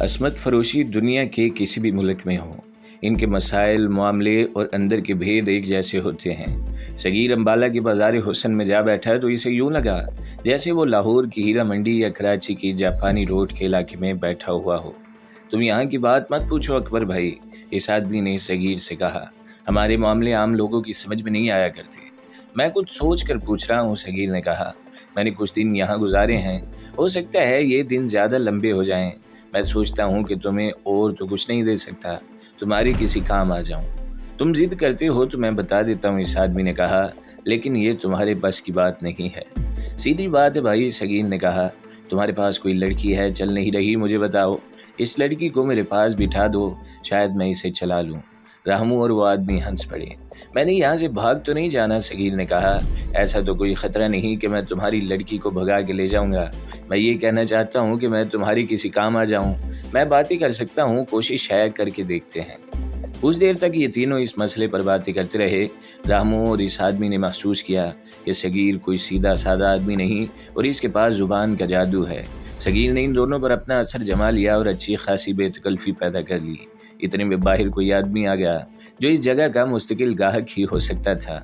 عصمت فروشی دنیا کے کسی بھی ملک میں ہو، ان کے مسائل، معاملے اور اندر کے بھید ایک جیسے ہوتے ہیں۔ صغیر امبالہ کے بازار حسن میں جا بیٹھا تو اسے یوں لگا جیسے وہ لاہور کی ہیرا منڈی یا کراچی کی جاپانی روڈ کے علاقے میں بیٹھا ہوا ہو۔ تم یہاں کی بات مت پوچھو اکبر بھائی، اس آدمی نے صغیر سے کہا، ہمارے معاملے عام لوگوں کی سمجھ میں نہیں آیا کرتے۔ میں کچھ سوچ کر پوچھ رہا ہوں، صغیر نے کہا، میں نے کچھ دن یہاں گزارے ہیں، ہو سکتا ہے یہ دن زیادہ لمبے ہو جائیں۔ میں سوچتا ہوں کہ تمہیں اور تو کچھ نہیں دے سکتا، تمہاری کسی کام آ جاؤں۔ تم ضد کرتے ہو تو میں بتا دیتا ہوں، اس آدمی نے کہا، لیکن یہ تمہارے بس کی بات نہیں ہے۔ سیدھی بات ہے بھائی، صغیر نے کہا، تمہارے پاس کوئی لڑکی ہے، چل نہیں رہی، مجھے بتاؤ، اس لڑکی کو میرے پاس بٹھا دو، شاید میں اسے چلا لوں۔ رامو اور وہ آدمی ہنس پڑے۔ میں نے یہاں سے بھاگ تو نہیں جانا، صغیر نے کہا، ایسا تو کوئی خطرہ نہیں کہ میں تمہاری لڑکی کو بھگا کے لے جاؤں گا۔ میں یہ کہنا چاہتا ہوں کہ میں تمہاری کسی کام آ جاؤں۔ میں باتیں کر سکتا ہوں، کوشش ہے، کر کے دیکھتے ہیں۔ کچھ دیر تک یہ تینوں اس مسئلے پر باتیں کرتے رہے۔ رامو اور اس آدمی نے محسوس کیا کہ صغیر کوئی سیدھا سادہ آدمی نہیں اور اس کے پاس زبان کا جادو ہے۔ صغیر نے ان دونوں پر اپنا اثر جما لیا اور اچھی خاصی بے تکلفی پیدا کر لی۔ اتنے میں باہر کوئی آدمی آ گیا جو اس جگہ کا مستقل گاہک ہی ہو سکتا تھا۔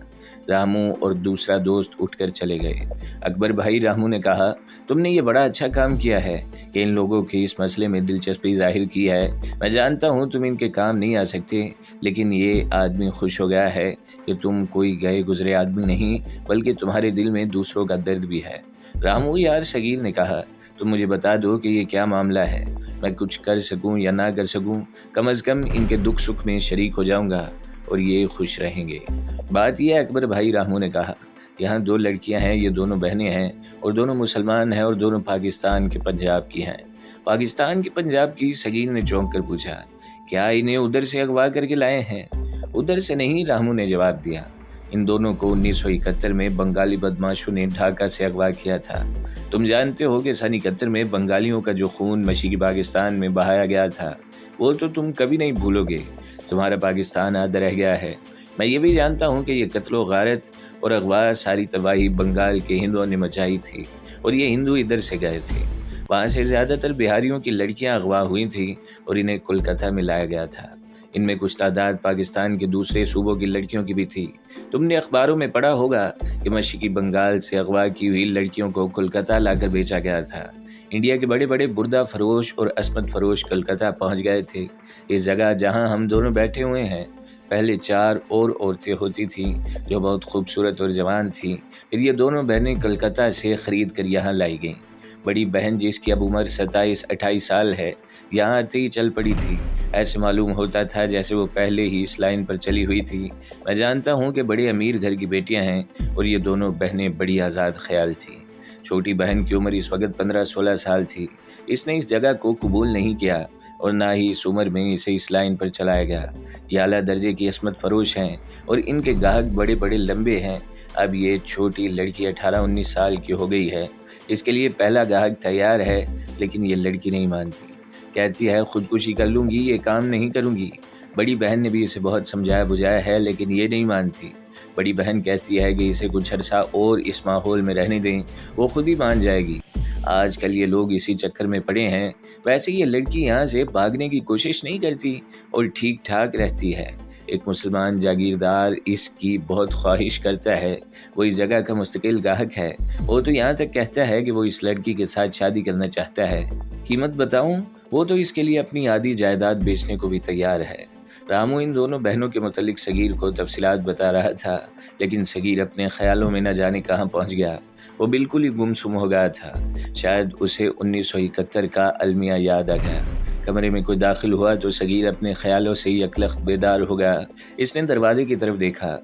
رامو اور دوسرا دوست اٹھ کر چلے گئے۔ اکبر بھائی، رامو نے کہا، تم نے یہ بڑا اچھا کام کیا ہے کہ ان لوگوں کے اس مسئلے میں دلچسپی ظاہر کی ہے۔ میں جانتا ہوں تم ان کے کام نہیں آ سکتے، لیکن یہ آدمی خوش ہو گیا ہے کہ تم کوئی گئے گزرے آدمی نہیں، بلکہ تمہارے دل میں دوسروں کا درد بھی ہے۔ رامو یار، صغیر نے کہا، تم مجھے بتا دو کہ یہ کیا معاملہ ہے۔ میں کچھ کر سکوں یا نہ کر سکوں، کم از کم ان کے دکھ سکھ میں شریک ہو جاؤں گا اور یہ خوش رہیں گے۔ بات یہ ہے اکبر بھائی، رامو نے کہا، یہاں دو لڑکیاں ہیں، یہ دونوں بہنیں ہیں اور دونوں مسلمان ہیں اور دونوں پاکستان کے پنجاب کی ہیں۔ پاکستان کے پنجاب کی؟ صغیر نے چونک کر پوچھا، کیا انہیں ادھر سے اغوا کر کے لائے ہیں؟ ادھر سے نہیں، رامو نے جواب دیا، ان دونوں کو 1971 میں بنگالی بدماشوں نے ڈھاکہ سے اغوا کیا تھا۔ تم جانتے ہو کہ سن 71 میں بنگالیوں کا جو خون مشرقی پاکستان میں بہایا گیا تھا، وہ تو تم کبھی نہیں بھولو گے۔ تمہارا پاکستان آدھا رہ گیا ہے۔ میں یہ بھی جانتا ہوں کہ یہ قتل و غارت اور اغوا، ساری تباہی بنگال کے ہندوؤں نے مچائی تھی اور یہ ہندو ادھر سے گئے تھے۔ وہاں سے زیادہ تر بہاریوں کی لڑکیاں اغوا ہوئی تھیں اور انہیں کولکتہ میں لایا گیا تھا۔ ان میں کچھ تعداد پاکستان کے دوسرے صوبوں کی لڑکیوں کی بھی تھی۔ تم نے اخباروں میں پڑھا ہوگا کہ مشرقی بنگال سے اغوا کی ہوئی لڑکیوں کو کولکتہ لا کر بیچا گیا تھا۔ انڈیا کے بڑے بڑے بردہ فروش اور عصمت فروش کولکتہ پہنچ گئے تھے۔ اس جگہ جہاں ہم دونوں بیٹھے ہوئے ہیں، پہلے 4 اور عورتیں ہوتی تھیں جو بہت خوبصورت اور جوان تھیں، پھر یہ دونوں بہنیں کلکتہ سے خرید کر یہاں لائی گئیں۔ بڑی بہن جس کی اب عمر 27-28 سال ہے، یہاں آتے ہی چل پڑی تھی۔ ایسے معلوم ہوتا تھا جیسے وہ پہلے ہی اس لائن پر چلی ہوئی تھی۔ میں جانتا ہوں کہ بڑے امیر گھر کی بیٹیاں ہیں اور یہ دونوں بہنیں بڑی آزاد خیال تھیں۔ چھوٹی بہن کی عمر اس وقت 15-16 سال تھی۔ اس نے اس جگہ کو قبول نہیں کیا اور نہ ہی اس عمر میں اسے اس لائن پر چلایا گیا۔ یہ اعلیٰ درجے کی عصمت فروش ہیں اور ان کے گاہک بڑے بڑے لمبے ہیں۔ اب یہ چھوٹی لڑکی 18-19 سال کی ہو گئی ہے۔ اس کے لیے پہلا گاہک تیار ہے، لیکن یہ لڑکی نہیں مانتی، کہتی ہے خودکشی کر لوں گی، یہ کام نہیں کروں گی۔ بڑی بہن نے بھی اسے بہت سمجھایا بجھایا ہے، لیکن یہ نہیں مانتی۔ بڑی بہن کہتی ہے کہ اسے کچھ عرصہ اور اس ماحول میں رہنے دیں، وہ خود ہی مان جائے گی۔ آج کل یہ لوگ اسی چکر میں پڑے ہیں۔ ویسے یہ لڑکی یہاں سے بھاگنے کی کوشش نہیں کرتی اور ٹھیک ٹھاک رہتی ہے۔ ایک مسلمان جاگیردار اس کی بہت خواہش کرتا ہے، وہ اس جگہ کا مستقل گاہک ہے۔ وہ تو یہاں تک کہتا ہے کہ وہ اس لڑکی کے ساتھ شادی کرنا چاہتا ہے۔ قیمت بتاؤں؟ وہ تو اس کے لیے اپنی آدھی جائیداد بیچنے کو بھی تیار ہے۔ رامو ان دونوں بہنوں کے متعلق صغیر کو تفصیلات بتا رہا تھا، لیکن صغیر اپنے خیالوں میں نہ جانے کہاں پہنچ گیا۔ وہ بالکل ہی گمسم ہو گیا تھا۔ شاید اسے 1971 کا المیہ یاد آ گیا۔ کمرے میں کوئی داخل ہوا تو صغیر اپنے خیالوں سے یکلخت بیدار ہو گیا۔ اس نے دروازے کی طرف دیکھا۔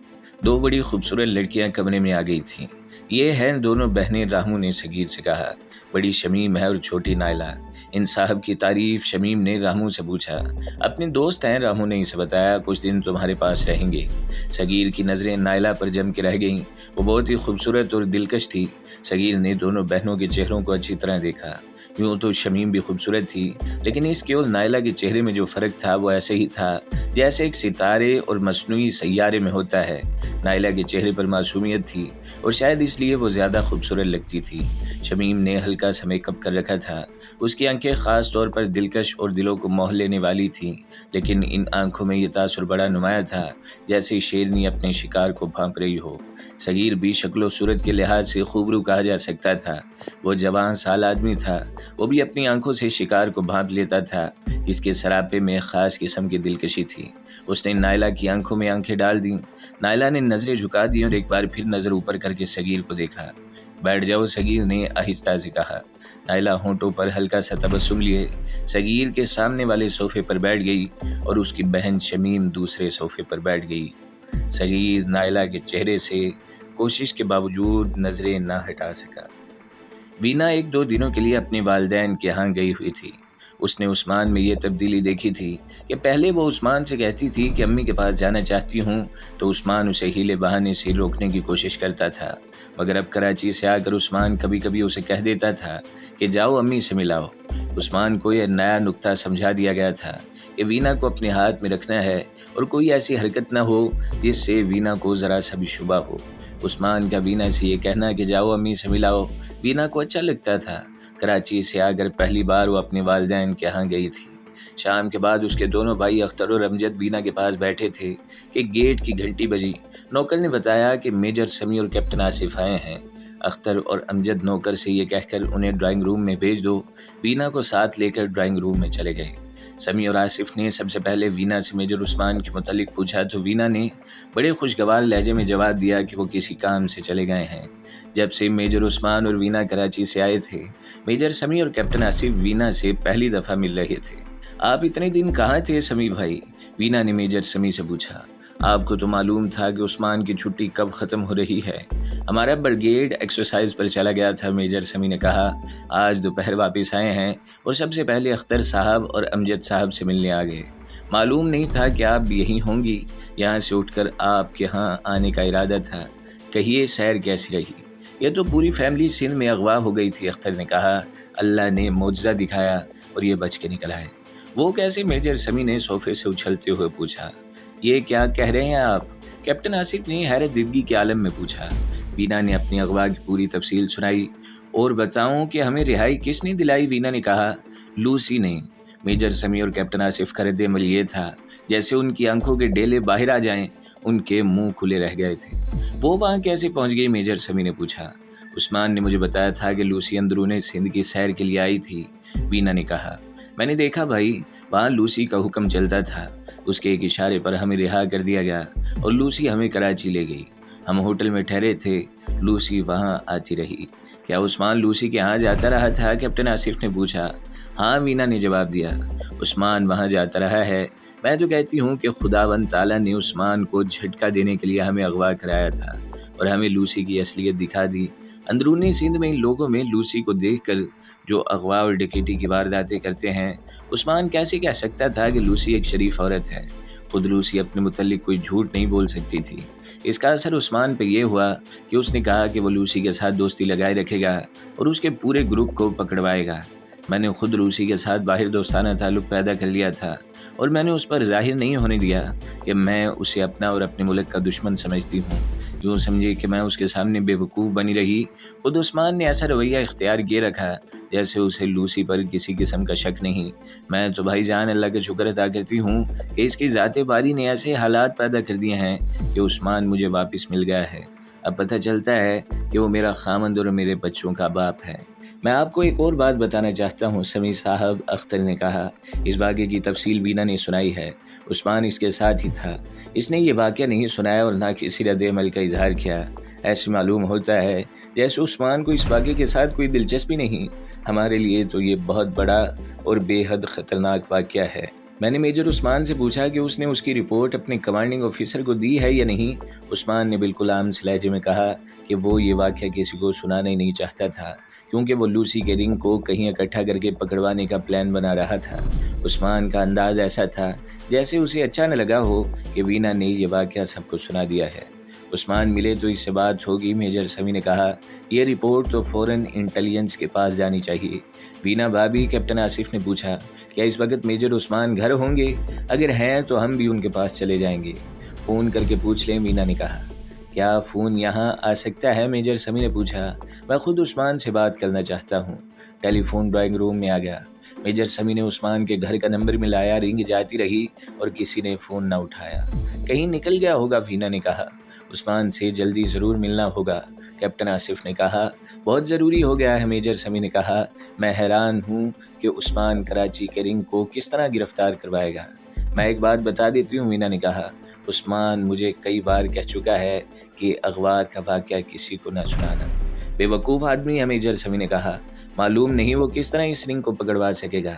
2 بڑی خوبصورت لڑکیاں کمرے میں آ گئی تھیں۔ یہ ہیں دونوں بہنیں، رامو نے صغیر سے کہا۔ بڑی شمیم ہے اور چھوٹی نائلہ۔ ان صاحب کی تعریف شمیم نے رامو سے پوچھا۔ اپنے دوست ہیں، رامو نے اسے بتایا، کچھ دن تمہارے پاس رہیں گے۔ صغیر کی نظریں نائلہ پر جم کے رہ گئیں۔ وہ بہت ہی خوبصورت اور دلکش تھی۔ صغیر نے دونوں بہنوں کے چہروں کو اچھی طرح دیکھا۔ یوں تو شمیم بھی خوبصورت تھی، لیکن اس کی اور نائلہ کے چہرے میں جو فرق تھا وہ ایسے ہی تھا جیسے ایک ستارے اور مصنوعی سیارے میں ہوتا ہے۔ نائلہ کے چہرے پر معصومیت تھی اور شاید اس لیے وہ زیادہ خوبصورت لگتی تھی۔ شمیم نے ہلکا سا میک اپ کر رکھا تھا۔ اس کی آنکھیں خاص طور پر دلکش اور دلوں کو موہ لینے والی تھیں، لیکن ان آنکھوں میں یہ تاثر بڑا نمایاں تھا جیسے شیرنی اپنے شکار کو بھانپ رہی ہو۔ صغیر بھی شکل و صورت کے لحاظ سے خوبرو کہا جا سکتا تھا۔ وہ جوان سال آدمی تھا، وہ بھی اپنی آنکھوں سے شکار کو بھانپ لیتا تھا۔ اس کے سراپے میں خاص قسم کی دلکشی تھی۔ اس نے نائلہ کی آنکھوں میں آنکھیں ڈال دیں۔ نائلہ نے نظریں جھکا دی اور ایک بار پھر نظر اوپر کر کے صغیر کو دیکھا۔ بیٹھ جاؤ، صغیر نے آہستہ سے کہا۔ نائلہ ہونٹوں پر ہلکا سا تبسم لیے صغیر کے سامنے والے صوفے پر بیٹھ گئی اور اس کی بہن شمیم دوسرے صوفے پر بیٹھ گئی۔ صغیر نائلہ کے چہرے سے کوشش کے باوجود نظریں نہ ہٹا سکا۔ وینا 1-2 دنوں کے لیے اپنے والدین کے ہاں گئی ہوئی تھی۔ اس نے عثمان میں یہ تبدیلی دیکھی تھی کہ پہلے وہ عثمان سے کہتی تھی کہ امی کے پاس جانا چاہتی ہوں تو عثمان اسے ہیلے بہانے سے روکنے کی کوشش کرتا تھا، مگر اب کراچی سے آ کر عثمان کبھی کبھی اسے کہہ دیتا تھا کہ جاؤ امی سے ملاؤ۔ عثمان کو یہ نیا نکتہ سمجھا دیا گیا تھا کہ وینا کو اپنے ہاتھ میں رکھنا ہے اور کوئی ایسی حرکت نہ ہو جس سے وینا کو ذرا سا بھی شبہ ہو۔ عثمان کا وینا سے یہ کہنا کہ جاؤ امی سے ملاؤ وینا کو اچھا لگتا تھا۔ کراچی سے آ کر پہلی بار وہ اپنے والدین کے ہاں گئی تھی۔ شام کے بعد اس کے دونوں بھائی اختر اور امجد وینا کے پاس بیٹھے تھے کہ گیٹ کی گھنٹی بجی۔ نوکر نے بتایا کہ میجر سمیع اور کیپٹن آصف آئے ہیں۔ اختر اور امجد نوکر سے یہ کہہ کر انہیں ڈرائنگ روم میں بھیج دو، وینا کو ساتھ لے کر ڈرائنگ روم میں چلے گئے۔ سمیع اور آصف نے سب سے پہلے وینا سے میجر عثمان کے متعلق پوچھا تو وینا نے بڑے خوشگوار لہجے میں جواب دیا کہ وہ کسی کام سے چلے گئے ہیں۔ جب سے میجر عثمان اور وینا کراچی سے آئے تھے، میجر سمیع اور کیپٹن آصف وینا سے پہلی دفعہ مل رہے تھے۔ آپ اتنے دن کہاں تھے سمیع بھائی؟ وینا نے میجر سمیع سے پوچھا۔ آپ کو تو معلوم تھا کہ عثمان کی چھٹی کب ختم ہو رہی ہے۔ ہمارا بریگیڈ ایکسرسائز پر چلا گیا تھا، میجر سمیع نے کہا۔ آج دوپہر واپس آئے ہیں اور سب سے پہلے اختر صاحب اور امجد صاحب سے ملنے آ گئے۔ معلوم نہیں تھا کہ آپ بھی یہیں ہوں گی، یہاں سے اٹھ کر آپ کے ہاں آنے کا ارادہ تھا۔ کہیے سیر کیسی رہی؟ یہ تو پوری فیملی سندھ میں اغوا ہو گئی تھی، اختر نے کہا۔ اللہ نے معجزہ دکھایا اور یہ بچ کے نکلا ہے۔ وہ کیسے؟ میجر سمیع نے صوفے سے اچھلتے ہوئے پوچھا۔ یہ کیا کہہ رہے ہیں آپ؟ کیپٹن آصف نے حیرت زدگی کے عالم میں پوچھا۔ وینا نے اپنی اغوا کی پوری تفصیل سنائی۔ اور بتاؤں کہ ہمیں رہائی کس نے دلائی؟ وینا نے کہا۔ لوسی نے۔ میجر سمیع اور کیپٹن آصف کا رد عمل یہ تھا جیسے ان کی آنکھوں کے ڈیلے باہر آ جائیں۔ ان کے منہ کھلے رہ گئے تھے۔ وہ وہاں کیسے پہنچ گئی؟ میجر سمیع نے پوچھا۔ عثمان نے مجھے بتایا تھا کہ لوسی اندرون سندھ کی سیر کے لیے آئی تھی، وینا نے کہا۔ میں نے دیکھا بھائی، وہاں لوسی کا حکم چلتا تھا۔ اس کے ایک اشارے پر ہمیں رہا کر دیا گیا اور لوسی ہمیں کراچی لے گئی۔ ہم ہوٹل میں ٹھہرے تھے، لوسی وہاں آتی رہی۔ کیا عثمان لوسی کے ہاں جاتا رہا تھا؟ کیپٹن آصف نے پوچھا۔ ہاں، وینا نے جواب دیا۔ عثمان وہاں جاتا رہا ہے۔ میں تو کہتی ہوں کہ خداوند تعالیٰ نے عثمان کو جھٹکا دینے کے لیے ہمیں اغوا کرایا تھا اور ہمیں لوسی کی اصلیت دکھا دی۔ اندرونی سندھ میں ان لوگوں میں لوسی کو دیکھ کر جو اغوا اور ڈکیٹی کی وارداتیں کرتے ہیں، عثمان کیسے کہہ سکتا تھا کہ لوسی ایک شریف عورت ہے؟ خود لوسی اپنے متعلق کوئی جھوٹ نہیں بول سکتی تھی۔ اس کا اثر عثمان پہ یہ ہوا کہ اس نے کہا کہ وہ لوسی کے ساتھ دوستی لگائے رکھے گا اور اس کے پورے گروپ کو پکڑوائے گا۔ میں نے خود لوسی کے ساتھ باہر دوستانہ تعلق پیدا کر لیا تھا اور میں نے اس پر ظاہر نہیں ہونے دیا کہ میں اسے اپنا اور اپنے ملک کا دشمن سمجھتی ہوں۔ یوں سمجھے کہ میں اس کے سامنے بے وقوف بنی رہی۔ خود عثمان نے ایسا رویہ اختیار کیے رکھا جیسے اسے لوسی پر کسی قسم کا شک نہیں۔ میں تو بھائی جان اللہ کا شکر ادا کرتی ہوں کہ اس کی ذات باری نے ایسے حالات پیدا کر دیے ہیں کہ عثمان مجھے واپس مل گیا ہے۔ اب پتہ چلتا ہے کہ وہ میرا خامند اور میرے بچوں کا باپ ہے۔ میں آپ کو ایک اور بات بتانا چاہتا ہوں سمیع صاحب، اختر نے کہا۔ اس واقعے کی تفصیل وینا نے سنائی ہے۔ عثمان اس کے ساتھ ہی تھا۔ اس نے یہ واقعہ نہیں سنایا اور نہ کسی رد عمل کا اظہار کیا۔ ایسے معلوم ہوتا ہے جیسے عثمان کو اس واقعے کے ساتھ کوئی دلچسپی نہیں۔ ہمارے لیے تو یہ بہت بڑا اور بے حد خطرناک واقعہ ہے۔ میں نے میجر عثمان سے پوچھا کہ اس نے اس کی رپورٹ اپنے کمانڈنگ آفیسر کو دی ہے یا نہیں۔ عثمان نے بالکل عام لہجے میں کہا کہ وہ یہ واقعہ کسی کو سنانا ہی نہیں چاہتا تھا کیونکہ وہ لوسی کے رنگ کو کہیں اکٹھا کر کے پکڑوانے کا پلان بنا رہا تھا۔ عثمان کا انداز ایسا تھا جیسے اسے اچھا نہ لگا ہو کہ وینا نے یہ واقعہ سب کو سنا دیا ہے۔ عثمان ملے تو اس سے بات ہوگی، میجر سمیع نے کہا۔ یہ رپورٹ تو فوراً انٹیلیجنس کے پاس جانی چاہیے۔ وینا بھابھی، کیپٹن آصف نے پوچھا، کیا اس وقت میجر عثمان گھر ہوں گے؟ اگر ہیں تو ہم بھی ان کے پاس چلے جائیں گے۔ فون کر کے پوچھ لیں، وینا نے کہا۔ کیا فون یہاں آ سکتا ہے؟ میجر سمیع نے پوچھا۔ میں خود عثمان سے بات کرنا چاہتا ہوں۔ ٹیلی فون ڈرائنگ روم میں آ گیا۔ میجر سمیع نے عثمان کے گھر کا نمبر ملایا، رنگ جاتی رہی اور کسی نے فون نہ اٹھایا۔ کہیں نکل گیا ہوگا، وینا نے کہا۔ عثمان سے جلدی ضرور ملنا ہوگا، کیپٹن آصف نے کہا۔ بہت ضروری ہو گیا ہے، میجر سمیع نے کہا۔ میں حیران ہوں کہ عثمان کراچی کے رنگ کو کس طرح گرفتار کروائے گا۔ میں ایک بات بتا دیتی ہوں، وینا نے کہا۔ عثمان مجھے کئی بار کہہ چکا ہے کہ اغوا کا واقعہ کسی کو نہ سنانا۔ بے وقوف آدمی ہے، میجر سمیع نے کہا۔ معلوم نہیں وہ کس طرح اس رنگ کو پکڑوا سکے گا۔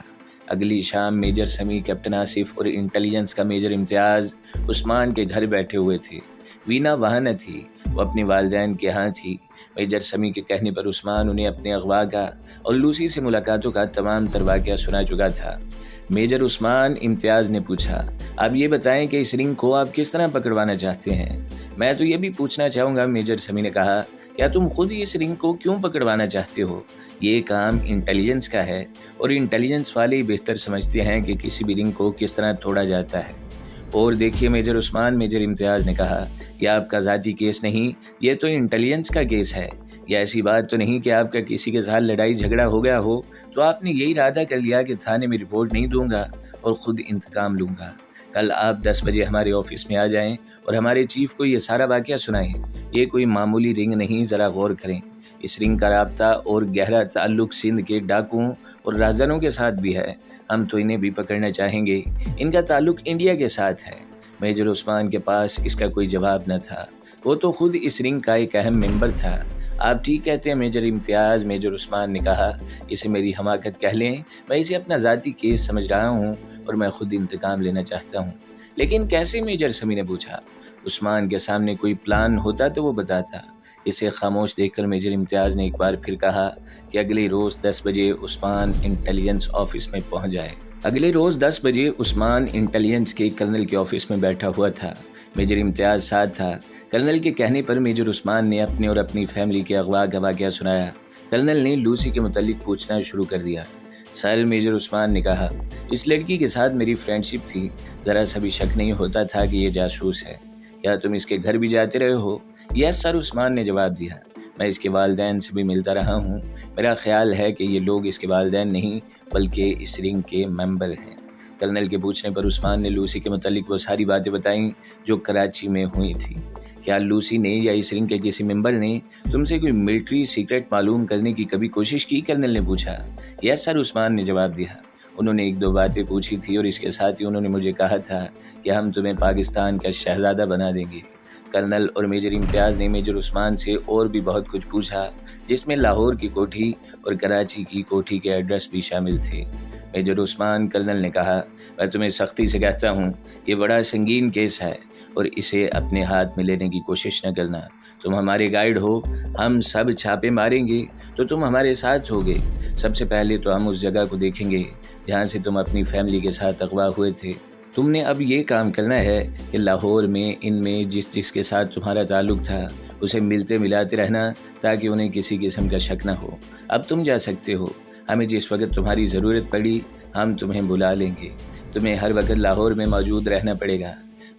اگلی شام میجر سمیع، کیپٹن آصف اور انٹیلیجنس کا میجر امتیاز عثمان کے گھر بیٹھے ہوئے تھے۔ وینا وہاں نہ تھی، وہ اپنی والدین کے ہاں تھی۔ میجر سمیع کے کہنے پر عثمان انہیں اپنے اغوا کا اور لوسی سے ملاقاتوں کا تمام تر واقعہ سنا چکا تھا۔ میجر عثمان، امتیاز نے پوچھا، آپ یہ بتائیں کہ اس رنگ کو آپ کس طرح پکڑوانا چاہتے ہیں؟ میں تو یہ بھی پوچھنا چاہوں گا، میجر سمیع نے کہا، کیا تم خود اس رنگ کو کیوں پکڑوانا چاہتے ہو؟ یہ کام انٹیلیجنس کا ہے اور انٹیلیجنس والے بہتر سمجھتے ہیں کہ کسی بھی رنگ کو کس طرح توڑا جاتا ہے۔ اور دیکھیے میجر عثمان، میجر امتیاز نے کہا، یہ آپ کا ذاتی کیس نہیں، یہ تو انٹیلیجنس کا کیس ہے۔ یہ ایسی بات تو نہیں کہ آپ کا کسی کے ساتھ لڑائی جھگڑا ہو گیا ہو تو آپ نے یہی ارادہ کر لیا کہ تھانے میں رپورٹ نہیں دوں گا اور خود انتقام لوں گا۔ کل آپ 10 بجے ہمارے آفس میں آ جائیں اور ہمارے چیف کو یہ سارا واقعہ سنائیں۔ یہ کوئی معمولی رنگ نہیں، ذرا غور کریں۔ اس رنگ کا رابطہ اور گہرا تعلق سندھ کے ڈاکوؤں اور رہزنوں کے ساتھ بھی ہے۔ ہم تو انہیں بھی پکڑنا چاہیں گے۔ ان کا تعلق انڈیا کے ساتھ ہے۔ میجر عثمان کے پاس اس کا کوئی جواب نہ تھا۔ وہ تو خود اس رنگ کا ایک اہم ممبر تھا۔ آپ ٹھیک کہتے ہیں میجر امتیاز، میجر عثمان نے کہا۔ اسے میری حماقت کہہ لیں، میں اسے اپنا ذاتی کیس سمجھ رہا ہوں اور میں خود انتقام لینا چاہتا ہوں۔ لیکن کیسے؟ میجر سمیع نے پوچھا۔ عثمان کے سامنے کوئی پلان ہوتا تو وہ بتاتا۔ اسے خاموش دیکھ کر میجر امتیاز نے ایک بار پھر کہا کہ اگلے روز 10 بجے عثمان انٹیلیجنس آفس میں پہنچ جائے۔ اگلے روز 10 بجے عثمان انٹیلیجنس کے کرنل کے آفس میں بیٹھا ہوا تھا۔ میجر امتیاز ساتھ تھا۔ کرنل کے کہنے پر میجر عثمان نے اپنے اور اپنی فیملی کے اغوا کا واقعہ سنایا۔ کرنل نے لوسی کے متعلق پوچھنا شروع کر دیا۔ سر، میجر عثمان نے کہا، اس لڑکی کے ساتھ میری فرینڈ شپ تھی، ذرا سا بھی شک نہیں ہوتا تھا کہ یہ جاسوس ہے۔ کیا تم اس کے گھر بھی جاتے رہے ہو؟ یس سر، عثمان نے جواب دیا۔ میں اس کے والدین سے بھی ملتا رہا ہوں۔ میرا خیال ہے کہ یہ لوگ اس کے والدین نہیں بلکہ اس رنگ کے ممبر ہیں۔ کرنل کے پوچھنے پر عثمان نے لوسی کے متعلق وہ ساری باتیں بتائیں جو کراچی میں ہوئی تھی۔ کیا لوسی نے یا اس رنگ کے کسی ممبر نے تم سے کوئی ملٹری سیکرٹ معلوم کرنے کی کبھی کوشش کی؟ کرنل نے پوچھا۔ یس سر، عثمان نے جواب دیا۔ انہوں نے 1-2 باتیں پوچھی تھی اور اس کے ساتھ ہی انہوں نے مجھے کہا تھا کہ ہم تمہیں پاکستان کا شہزادہ بنا دیں گے۔ کرنل اور میجر امتیاز نے میجر عثمان سے اور بھی بہت کچھ پوچھا، جس میں لاہور کی کوٹھی اور کراچی کی کوٹھی کے ایڈریس بھی شامل تھے۔ میجر عثمان، کرنل نے کہا، میں تمہیں سختی سے کہتا ہوں، یہ بڑا سنگین کیس ہے اور اسے اپنے ہاتھ میں لینے کی کوشش نہ کرنا۔ تم ہمارے گائیڈ ہو، ہم سب چھاپے ماریں گے تو تم ہمارے ساتھ ہوگے۔ سب سے پہلے تو ہم اس جگہ کو دیکھیں گے جہاں سے تم اپنی فیملی کے ساتھ اغوا ہوئے تھے۔ تم نے اب یہ کام کرنا ہے کہ لاہور میں ان میں جس کے ساتھ تمہارا تعلق تھا اسے ملتے ملاتے رہنا تاکہ انہیں کسی قسم کا شک نہ ہو۔ اب تم جا سکتے ہو۔ ہمیں جس وقت تمہاری ضرورت پڑی ہم تمہیں بلا لیں گے۔ تمہیں ہر وقت لاہور میں موجود رہنا پڑے گا۔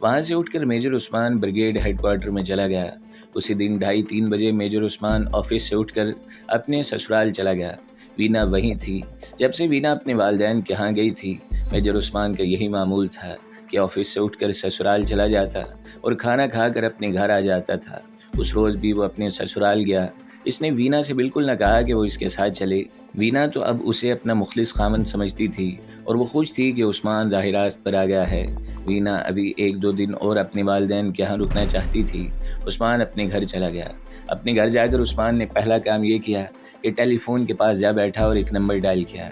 وہاں سے اٹھ کر میجر عثمان بریگیڈ ہیڈ کوارٹر میں چلا گیا۔ اسی دن 2:30-3 بجے میجر عثمان آفس سے اٹھ کر اپنے سسرال چلا گیا۔ وینا وہیں تھی۔ جب سے وینا اپنے والدین کے ہاں گئی تھی، میجر عثمان کا یہی معمول تھا کہ آفس سے اٹھ کر سسرال چلا جاتا اور کھانا کھا کر اپنے گھر آ جاتا تھا۔ اس روز بھی وہ اپنے سسرال گیا۔ اس نے وینا سے بالکل نہ کہا کہ وہ اس کے ساتھ چلے۔ وینا تو اب اسے اپنا مخلص خامند سمجھتی تھی اور وہ خوش تھی کہ عثمان راہ راست پر آ گیا ہے۔ وینا ابھی 1-2 دن اور اپنے والدین کے ہاں رکنا چاہتی تھی۔ عثمان اپنے گھر چلا گیا۔ اپنے گھر جا کر عثمان نے پہلا کام یہ کیا کہ ٹیلی فون کے پاس جا بیٹھا اور ایک نمبر ڈائل کیا۔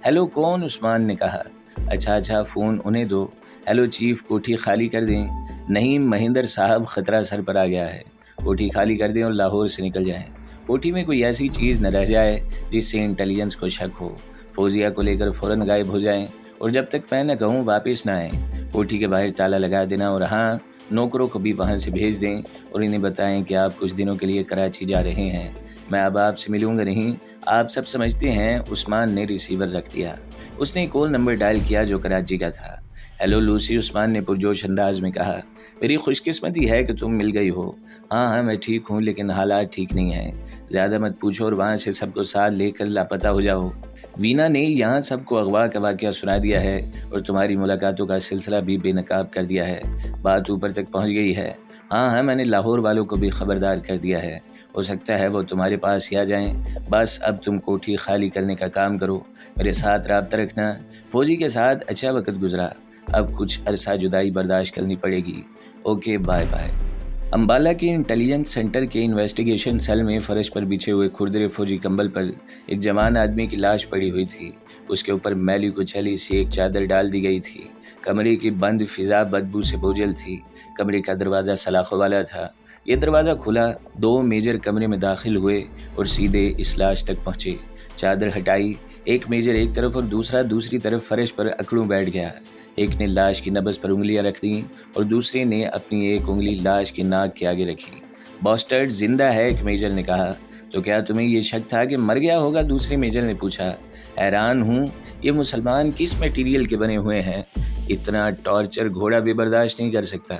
ہیلو، کون؟ عثمان نے کہا۔ اچھا فون انہیں دو۔ ہیلو چیف، کوٹھی خالی کر دیں۔ نہیں مہندر صاحب، خطرہ سر پر آ گیا ہے۔ کوٹھی خالی کر دیں اور لاہور سے نکل جائیں۔ کوٹھی میں کوئی ایسی چیز نہ رہ جائے جس سے انٹیلیجنس کو شک ہو۔ فوزیہ کو لے کر فوراً غائب ہو جائیں اور جب تک میں نہ کہوں واپس نہ آئیں۔ کوٹھی کے باہر تالا لگا دینا اور ہاں، نوکروں کو بھی وہاں سے بھیج دیں اور انہیں بتائیں کہ آپ کچھ دنوں کے لیے کراچی جا رہے ہیں، میں اب آپ سے ملوں گا نہیں، آپ سب سمجھتے ہیں۔ عثمان نے ریسیور رکھ دیا۔ اس نے کال نمبر ڈائل کیا جو کراچی کا تھا۔ ہیلو لوسی، عثمان نے پرجوش انداز میں کہا، میری خوش قسمتی ہے کہ تم مل گئی ہو۔ ہاں میں ٹھیک ہوں، لیکن حالات ٹھیک نہیں ہیں، زیادہ مت پوچھو اور وہاں سے سب کو ساتھ لے کر لاپتہ ہو جاؤ۔ وینا نے یہاں سب کو اغوا کا واقعہ سنا دیا ہے اور تمہاری ملاقاتوں کا سلسلہ بھی بے نقاب کر دیا ہے، بات اوپر تک پہنچ گئی ہے۔ ہاں میں نے لاہور والوں کو بھی خبردار کر دیا ہے، ہو سکتا ہے وہ تمہارے پاس ہی آ جائیں۔ بس اب تم کوٹھی خالی کرنے کا کام کرو، میرے ساتھ رابطہ رکھنا۔ فوجی کے ساتھ اچھا وقت گزرا، اب کچھ عرصہ جدائی برداشت کرنی پڑے گی۔ Okay bye bye. امبالہ کے انٹیلیجنس سینٹر کے انویسٹیگیشن سیل میں فرش پر بچھے ہوئے کھردرے فوجی کمبل پر ایک جوان آدمی کی لاش پڑی ہوئی تھی۔ اس کے اوپر میلی کچیلی سی ایک چادر ڈال دی گئی تھی۔ کمرے کی بند فضا بدبو سے بوجھل تھی۔ کمرے کا دروازہ سلاخوں والا تھا۔ یہ دروازہ کھلا، دو میجر کمرے میں داخل ہوئے اور سیدھے اس لاش تک پہنچے۔ چادر ہٹائی، ایک میجر ایک طرف اور دوسرا دوسری طرف فرش پر اکڑوں بیٹھ گیا۔ ایک نے لاش کی نبض پر انگلیاں رکھ دیں اور دوسرے نے اپنی ایک انگلی لاش کی ناک کے آگے رکھی۔ باسٹرڈ زندہ ہے، ایک میجر نے کہا۔ تو کیا تمہیں یہ شک تھا کہ مر گیا ہوگا؟ دوسرے میجر نے پوچھا۔ حیران ہوں، یہ مسلمان کس میٹیریل کے بنے ہوئے ہیں؟ اتنا ٹارچر گھوڑا بھی برداشت نہیں کر سکتا۔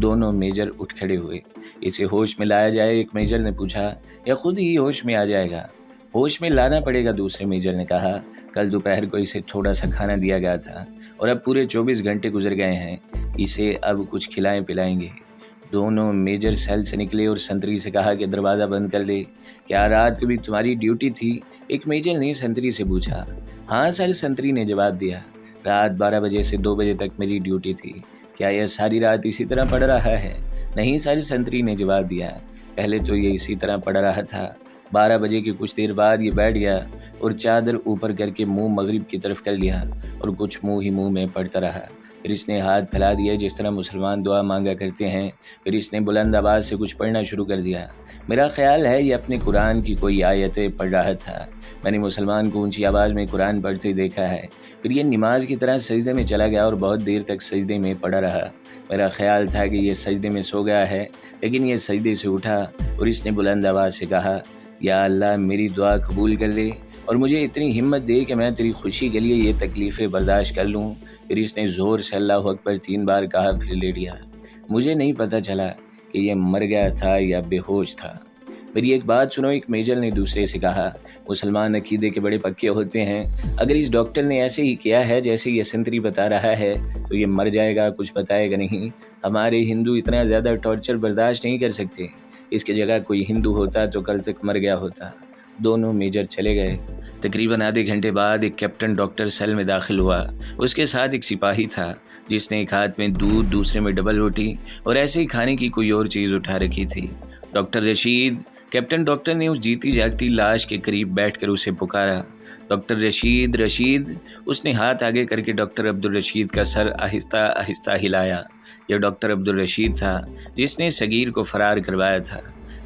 دونوں میجر اٹھ کھڑے ہوئے۔ اسے ہوش میں لایا جائے، ایک میجر نے پوچھا، یا خود ہی ہوش میں آ جائے گا؟ ہوش میں لانا پڑے گا، دوسرے میجر نے کہا۔ کل دوپہر کو اسے تھوڑا سا کھانا دیا گیا تھا اور اب پورے 24 گھنٹے گزر گئے ہیں، اسے اب کچھ کھلائیں پلائیں گے۔ دونوں میجر سیل سے نکلے اور سنتری سے کہا کہ دروازہ بند کر دے۔ کیا رات کو بھی تمہاری ڈیوٹی تھی؟ ایک میجر نے سنتری سے پوچھا۔ ہاں سر، سنتری نے جواب دیا، رات 12 بجے سے 2 بجے تک میری ڈیوٹی تھی۔ کیا یہ ساری رات اسی طرح پڑ رہا ہے؟ نہیں سر، سنتری نے جواب دیا، پہلے تو یہ اسی طرح پڑ رہا تھا، 12 بجے کی کچھ دیر بعد یہ بیٹھ گیا اور چادر اوپر کر کے منہ مغرب کی طرف کر لیا اور کچھ منہ ہی منہ میں پڑتا رہا۔ پھر اس نے ہاتھ پھیلا دیا جس طرح مسلمان دعا مانگا کرتے ہیں۔ پھر اس نے بلند آواز سے کچھ پڑھنا شروع کر دیا۔ میرا خیال ہے یہ اپنے قرآن کی کوئی آیتیں پڑھ رہا تھا۔ میں نے مسلمان کو اونچی آواز میں قرآن پڑھتے دیکھا ہے۔ پھر یہ نماز کی طرح سجدے میں چلا گیا اور بہت دیر تک سجدے میں پڑا رہا۔ میرا خیال تھا کہ یہ سجدے میں سو گیا ہے، لیکن یہ سجدے سے اٹھا اور اس نے بلند آواز سے کہا، یا اللہ میری دعا قبول کر لے اور مجھے اتنی ہمت دے کہ میں تیری خوشی کے لیے یہ تکلیفیں برداشت کر لوں۔ پھر اس نے زور سے اللہ اکبر 3 بار کہا، پھر لیٹ گیا۔ مجھے نہیں پتہ چلا کہ یہ مر گیا تھا یا بے ہوش تھا۔ میری ایک بات سنو، ایک میجر نے دوسرے سے کہا، مسلمان عقیدے کے بڑے پکے ہوتے ہیں، اگر اس ڈاکٹر نے ایسے ہی کیا ہے جیسے یہ سنتری بتا رہا ہے تو یہ مر جائے گا، کچھ بتائے گا نہیں۔ ہمارے ہندو اتنا زیادہ ٹارچر برداشت نہیں کر سکتے، اس کی جگہ کوئی ہندو ہوتا تو کل تک مر گیا ہوتا۔ دونوں میجر چلے گئے۔ تقریباً آدھے گھنٹے بعد ایک کیپٹن ڈاکٹر سیل میں داخل ہوا۔ اس کے ساتھ ایک سپاہی تھا جس نے ایک ہاتھ میں دودھ، دوسرے میں ڈبل روٹی اور ایسے ہی کھانے کی کوئی اور چیز اٹھا رکھی تھی۔ ڈاکٹر رشید، کیپٹن ڈاکٹر نے اس جیتی جاگتی لاش کے قریب بیٹھ کر اسے پکارا۔ ڈاکٹر رشید، رشید۔ اس نے ہاتھ آگے کر کے ڈاکٹر عبدالرشید کا سر آہستہ آہستہ ہلایا۔ یہ ڈاکٹر عبدالرشید تھا جس نے صغیر کو فرار کروایا تھا۔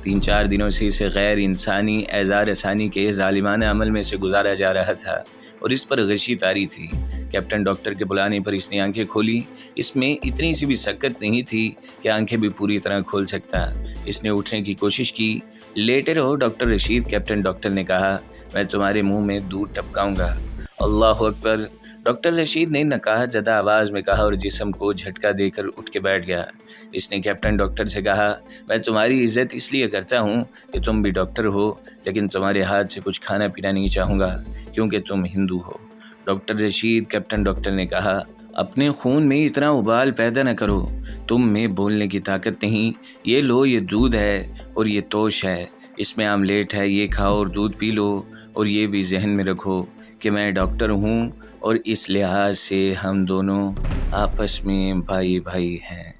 3-4 دنوں سے اسے غیر انسانی اعزار رسانی کے ظالمانہ عمل میں سے گزارا جا رہا تھا اور اس پر غشی طاری تھی۔ کیپٹن ڈاکٹر کے بلانے پر اس نے آنکھیں کھولی۔ اس میں اتنی سی بھی سکت نہیں تھی کہ آنکھیں بھی پوری طرح کھول سکتا۔ اس نے اٹھنے کی کوشش کی۔ لیٹے رہو ڈاکٹر رشید، کیپٹن ڈاکٹر نے کہا، میں تمہارے منہ میں دودھ ٹپکاؤں گا۔ اللہ اکبر، ڈاکٹر رشید نے نقاہت زدہ آواز میں کہا اور جسم کو جھٹکا دے کر اٹھ کے بیٹھ گیا۔ اس نے کیپٹن ڈاکٹر سے کہا، میں تمہاری عزت اس لیے کرتا ہوں کہ تم بھی ڈاکٹر ہو، لیکن تمہارے ہاتھ سے کچھ کھانا پینا نہیں چاہوں گا کیونکہ تم ہندو ہو۔ ڈاکٹر رشید، کیپٹن ڈاکٹر نے کہا، اپنے خون میں اتنا ابال پیدا نہ کرو، تم میں بولنے کی طاقت نہیں۔ یہ لو، یہ دودھ ہے اور یہ توش ہے، اس میں آملیٹ ہے، یہ کھاؤ اور دودھ پی لو، اور یہ بھی ذہن میں رکھو کہ میں ڈاکٹر ہوں اور اس لحاظ سے ہم دونوں آپس میں بھائی بھائی ہیں۔